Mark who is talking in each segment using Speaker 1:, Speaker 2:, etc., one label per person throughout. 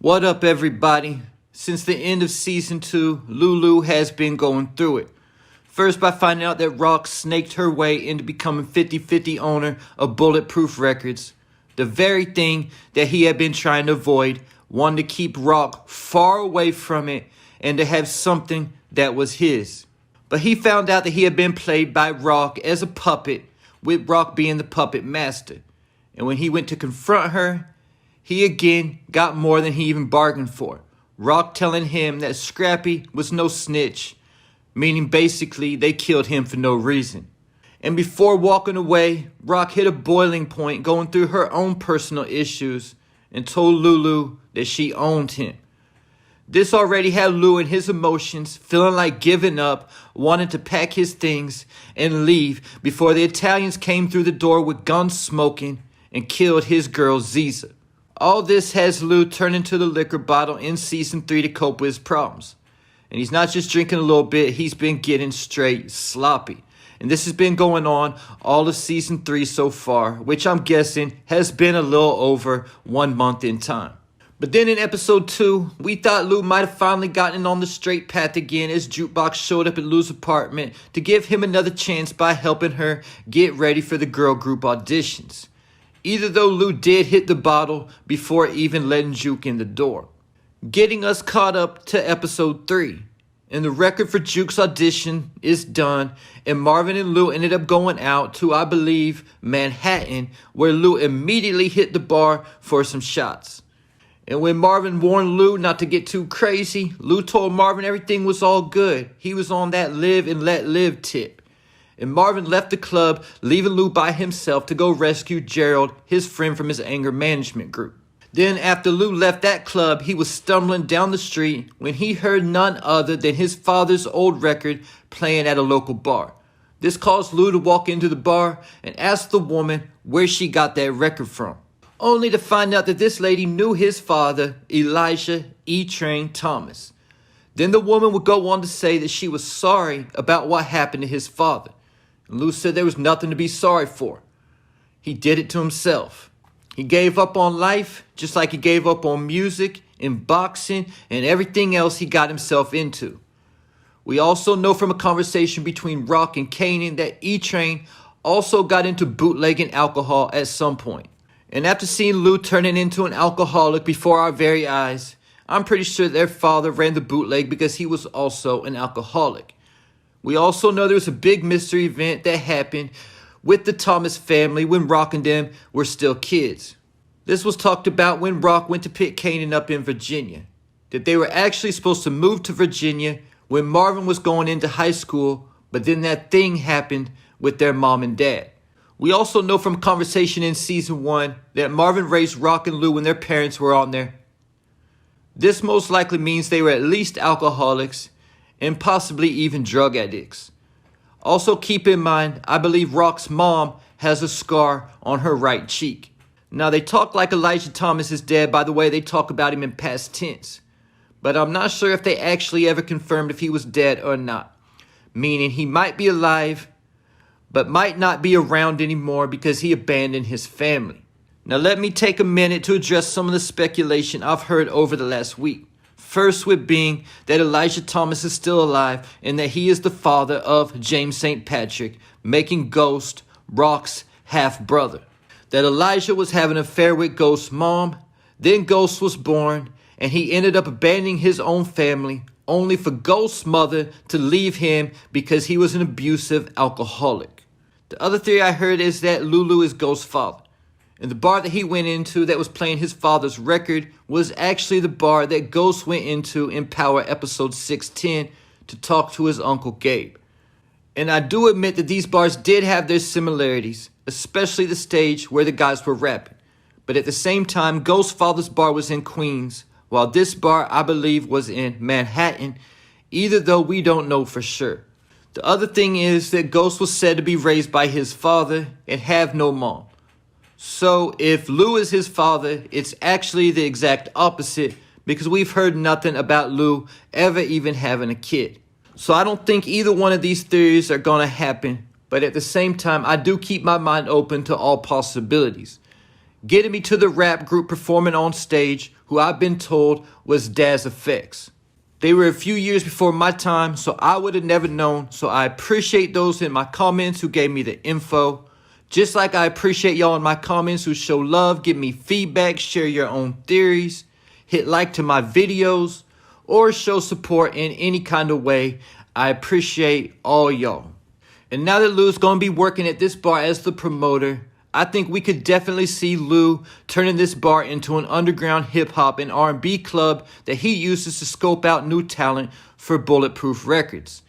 Speaker 1: What up, everybody? Since the end of Season 2, Lulu has been going through it. First by finding out that Rock snaked her way into becoming 50-50 owner of Bulletproof Records, the very thing that he had been trying to avoid, wanting to keep Rock far away from it and to have something that was his. But he found out that he had been played by Rock as a puppet, with Rock being the puppet master. And when he went to confront her, he again got more than he even bargained for. Rock telling him that Scrappy was no snitch, meaning basically they killed him for no reason. And before walking away, Rock hit a boiling point going through her own personal issues and told Lulu that she owned him. This already had Lou in his emotions, feeling like giving up, wanting to pack his things and leave before the Italians came through the door with guns smoking and killed his girl Ziza. All this has Lou turn into the liquor bottle in Season 3 to cope with his problems. And he's not just drinking a little bit, he's been getting straight sloppy. And this has been going on all of Season 3 so far, which I'm guessing has been a little over 1 month in time. But then in Episode 2, we thought Lou might have finally gotten on the straight path again as Jukebox showed up at Lou's apartment to give him another chance by helping her get ready for the girl group auditions. Either though Lou did hit the bottle before even letting Juke in the door. Getting us caught up to Episode 3. And the record for Juke's audition is done, and Marvin and Lou ended up going out to, I believe, Manhattan, where Lou immediately hit the bar for some shots. And when Marvin warned Lou not to get too crazy, Lou told Marvin everything was all good. He was on that live and let live tip. And Marvin left the club, leaving Lou by himself to go rescue Gerald, his friend from his anger management group. Then after Lou left that club, he was stumbling down the street when he heard none other than his father's old record playing at a local bar. This caused Lou to walk into the bar and ask the woman where she got that record from, only to find out that this lady knew his father, Elijah E-Train Thomas. Then the woman would go on to say that she was sorry about what happened to his father. Lou said there was nothing to be sorry for. He did it to himself. He gave up on life just like he gave up on music and boxing and everything else he got himself into. We also know from a conversation between Rock and Kanan that E-Train also got into bootlegging alcohol at some point. And after seeing Lou turning into an alcoholic before our very eyes, I'm pretty sure their father ran the bootleg because he was also an alcoholic. We also know there was a big mystery event that happened with the Thomas family when Rock and them were still kids. This was talked about when Rock went to pick Kanan up in Virginia. That they were actually supposed to move to Virginia when Marvin was going into high school, but then that thing happened with their mom and dad. We also know from a conversation in Season 1 that Marvin raised Rock and Lou when their parents were on there. This most likely means they were at least alcoholics, and possibly even drug addicts. Also keep in mind, I believe Rock's mom has a scar on her right cheek. Now they talk like Elijah Thomas is dead by the way they talk about him in past tense. But I'm not sure if they actually ever confirmed if he was dead or not. Meaning he might be alive, but might not be around anymore because he abandoned his family. Now let me take a minute to address some of the speculation I've heard over the last week. First with being that Elijah Thomas is still alive and that he is the father of James St. Patrick, making Ghost Rock's half-brother. That Elijah was having an affair with Ghost's mom, then Ghost was born, and he ended up abandoning his own family, only for Ghost's mother to leave him because he was an abusive alcoholic. The other theory I heard is that Lulu is Ghost's father. And the bar that he went into that was playing his father's record was actually the bar that Ghost went into in Power Episode 610 to talk to his Uncle Gabe. And I do admit that these bars did have their similarities, especially the stage where the guys were rapping. But at the same time, Ghost's father's bar was in Queens, while this bar, I believe, was in Manhattan, either though we don't know for sure. The other thing is that Ghost was said to be raised by his father and have no mom. So if Lou is his father, it's actually the exact opposite because we've heard nothing about Lou ever even having a kid. So I don't think either one of these theories are going to happen, but at the same time, I do keep my mind open to all possibilities. getting me to the rap group performing on stage, who I've been told was Daz Effects. They were a few years before my time, so I would have never known, so I appreciate those in my comments who gave me the info. Just like I appreciate y'all in my comments who show love, give me feedback, share your own theories, hit like to my videos, or show support in any kind of way. I appreciate all y'all. And now that Lou's gonna be working at this bar as the promoter, I think we could definitely see Lou turning this bar into an underground hip-hop and R&B club that he uses to scope out new talent for Bulletproof Records.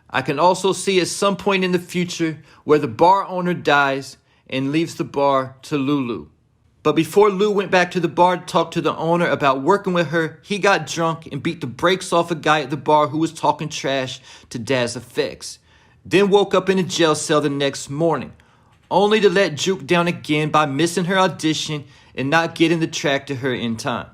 Speaker 1: I can also see at some point in the future where the bar owner dies and leaves the bar to Lulu. But before Lou went back to the bar to talk to the owner about working with her, he got drunk and beat the brakes off a guy at the bar who was talking trash to Daz Effects. Then woke up in a jail cell the next morning, only to let Juke down again by missing her audition and not getting the track to her in time.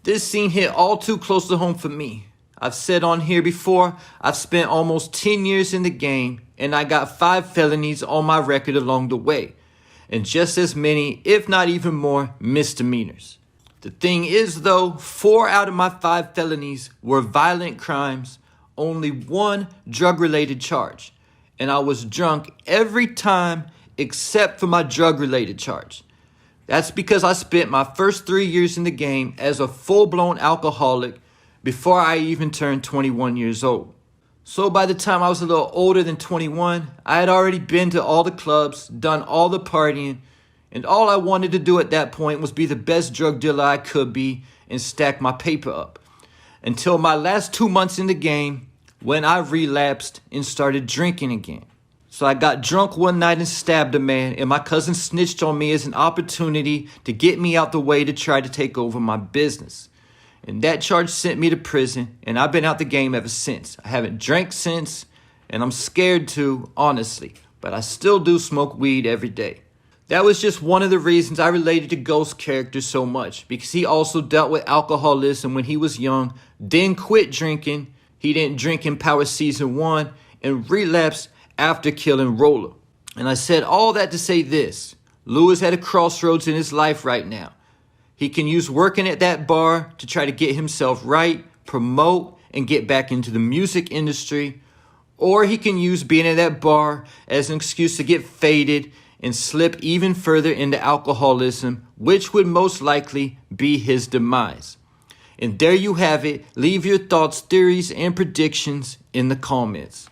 Speaker 1: This scene hit all too close to home for me. I've said on here before, I've spent almost 10 years in the game, and I got 5 felonies on my record along the way, and just as many, if not even more, misdemeanors. The thing is though, 4 out of my 5 felonies were violent crimes, only 1 drug-related charge, and I was drunk every time except for my drug-related charge. That's because I spent my first 3 years in the game as a full-blown alcoholic before I even turned 21 years old. So by the time I was a little older than 21, I had already been to all the clubs, done all the partying, and all I wanted to do at that point was be the best drug dealer I could be and stack my paper up. Until my last 2 months in the game, when I relapsed and started drinking again. So I got drunk one night and stabbed a man, and my cousin snitched on me as an opportunity to get me out the way to try to take over my business. And that charge sent me to prison, and I've been out the game ever since. I haven't drank since, and I'm scared to, honestly, but I still do smoke weed every day. That was just one of the reasons I related to Ghost's character so much, because he also dealt with alcoholism when he was young, then quit drinking. He didn't drink in Power Season 1 and relapsed after killing Roller. And I said all that to say this. Lou is at a crossroads in his life right now. He can use working at that bar to try to get himself right, promote, and get back into the music industry. Or he can use being at that bar as an excuse to get faded and slip even further into alcoholism, which would most likely be his demise. And there you have it. Leave your thoughts, theories, and predictions in the comments.